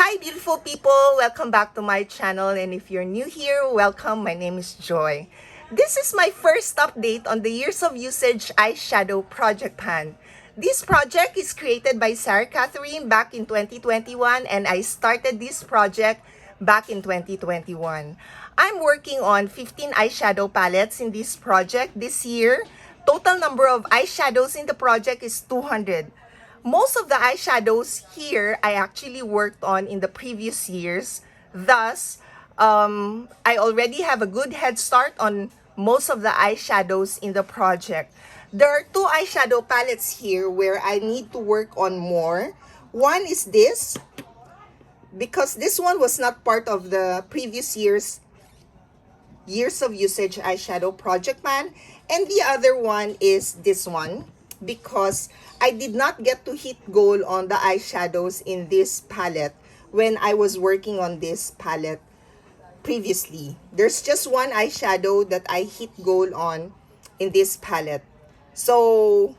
Hi beautiful people! Welcome back to my channel, and if you're new here, welcome. My name is Joy. This is my first update on the Years of Usage Eyeshadow Project Pan. This project is created by Sarah Catherine back in 2021, and I started this project back in 2021. I'm working on 15 eyeshadow palettes in this project this year. Total number of eyeshadows in the project is 200. Most of the eyeshadows here I actually worked on in the previous years. Thus, I already have a good head start on most of the eyeshadows in the project. There are two eyeshadow palettes here where I need to work on more. One is this, because this one was not part of the previous years of usage eyeshadow project pan, and the other one is this one, because I did not get to hit goal on the eyeshadows in this palette when I was working on this palette previously. There's just one eyeshadow that I hit goal on in this palette. So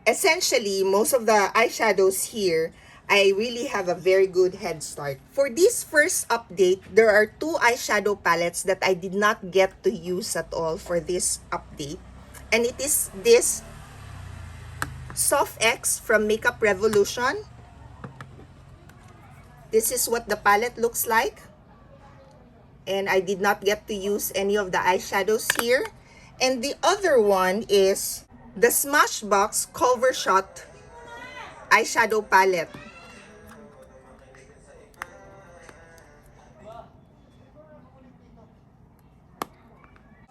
essentially, most of the eyeshadows here, I really have a very good head start. For this first update, there are two eyeshadow palettes that I did not get to use at all for this update. And it is this Soft X from Makeup Revolution. This is what the palette looks like. And I did not get to use any of the eyeshadows here. And the other one is the Smashbox Cover Shot eyeshadow palette.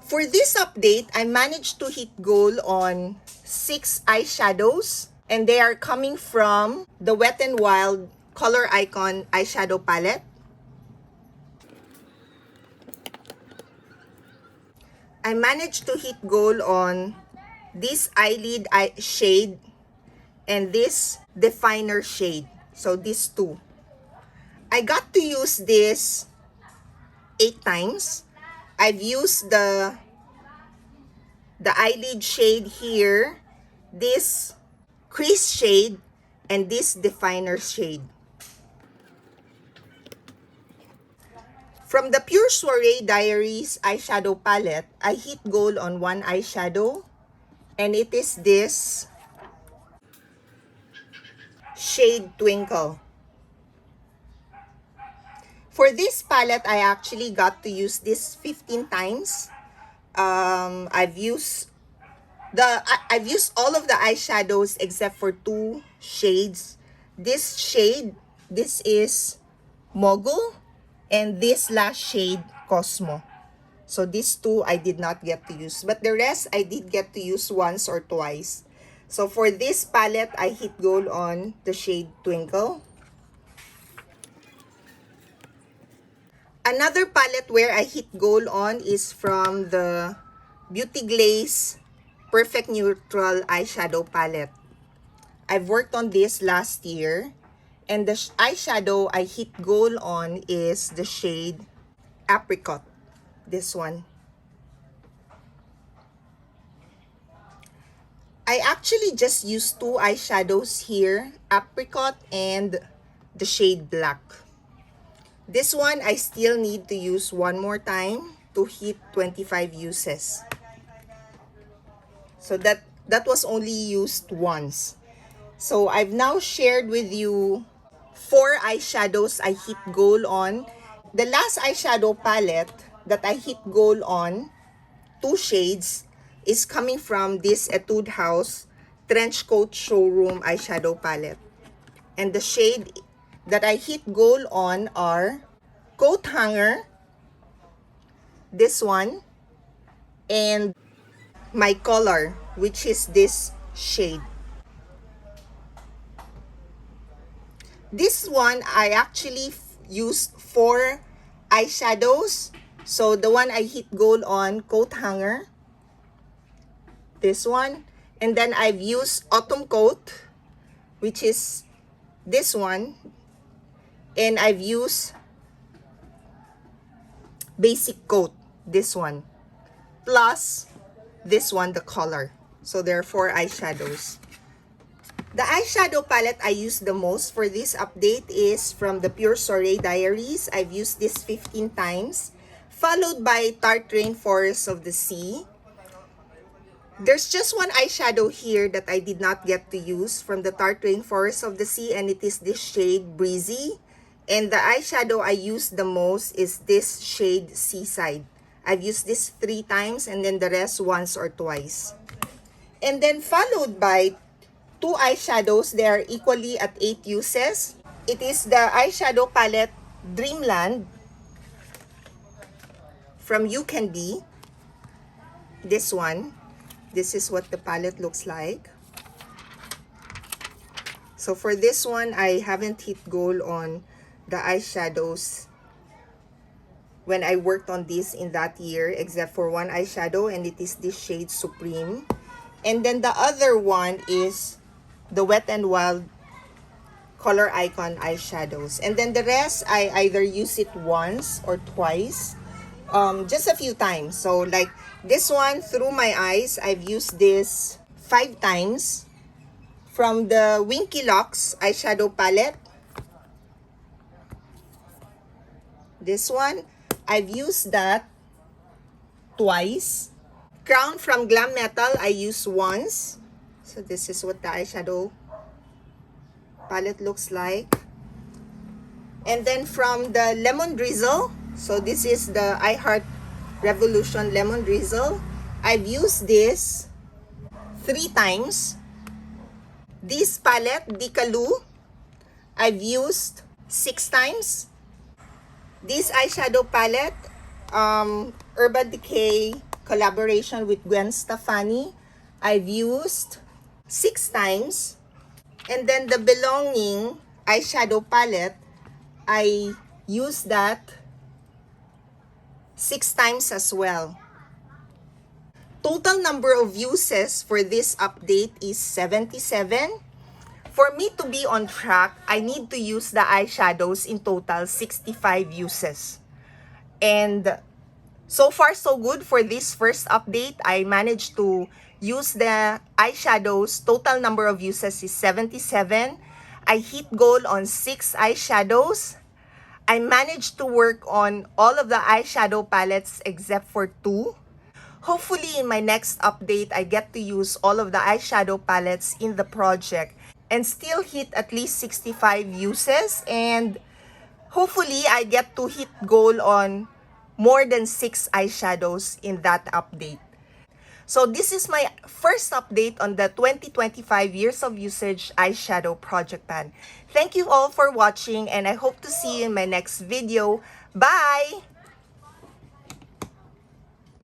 For this update, I managed to hit goal on 6 eyeshadows, and they are coming from the Wet n Wild Color Icon eyeshadow palette. I managed to hit goal on this eyelid shade and this definer shade. So these two. I got to use this 8 times. I've used the eyelid shade here, this crease shade, and this definer shade. From the Pure Soiree Diaries eyeshadow palette, I hit goal on one eyeshadow, and it is this shade Twinkle. For this palette, I actually got to use this 15 times. I've used all of the eyeshadows except for 2 shades. This shade, this is Mogul, and this last shade, Cosmo. So these two I did not get to use, but the rest I did get to use once or twice. So for this palette, I hit goal on the shade Twinkle. Another palette where I hit goal on is from the Beauty Glaze Perfect Neutral eyeshadow palette. I've worked on this last year, and the eyeshadow I hit goal on is the shade Apricot, this one. I actually just used 2 eyeshadows here, Apricot and the shade Black. This one, I still need to use one more time to hit 25 uses. So that was only used once. So I've now shared with you 4 eyeshadows I hit goal on. The last eyeshadow palette that I hit goal on, 2 shades, is coming from this Etude House Trench Coat Showroom eyeshadow palette. And the shade that I hit goal on are Coat Hanger, this one, and my color, which is this shade. This one, I actually used 4 eyeshadows. So the one I hit goal on, Coat Hanger, this one, and then I've used Autumn Coat, which is this one, and I've used Basic Coat, this one, plus this one, the color. So there are 4 eyeshadows. The eyeshadow palette I use the most for this update is from the Pure Soiree Diaries. I've used this 15 times, followed by Tarte Rainforest of the Sea. There's just one eyeshadow here that I did not get to use from the Tarte Rainforest of the Sea, and it is this shade Breezy. And the eyeshadow I use the most is this shade Seaside. I've used this 3 times and then the rest once or twice. And then followed by 2 eyeshadows. They are equally at 8 uses. It is the eyeshadow palette Dreamland from You Can Be. This one. This is what the palette looks like. So for this one, I haven't hit goal on the eyeshadows when I worked on this in that year, except for one eyeshadow, and it is this shade Supreme. And then the other one is the Wet n Wild Color Icon eyeshadows. And then the rest, I either use it once or twice, just a few times. So like this one, Through My Eyes, I've used this 5 times from the Winky Locks eyeshadow palette. This one, I've used that twice. Crown from Glam Metal, I used once. So this is what the eyeshadow palette looks like. And then from the Lemon Drizzle, so this is the I Heart Revolution Lemon Drizzle. I've used this 3 times. This palette, Dicaloo, I've used 6 times. This eyeshadow palette, Urban Decay collaboration with Gwen Stefani, I've used 6 times. And then the Belonging eyeshadow palette, I used that 6 times as well. Total number of uses for this update is 77. For me to be on track, I need to use the eyeshadows in total 65 uses. And so far so good for this first update. I managed to use the eyeshadows. Total number of uses is 77. I hit goal on 6 eyeshadows. I managed to work on all of the eyeshadow palettes except for 2. Hopefully in my next update, I get to use all of the eyeshadow palettes in the project and still hit at least 65 uses. And hopefully I get to hit goal on more than 6 eyeshadows in that update. So this is my first update on the 2025 Years of Usage Eyeshadow Project Pan. Thank you all for watching, and I hope to see you in my next video. Bye!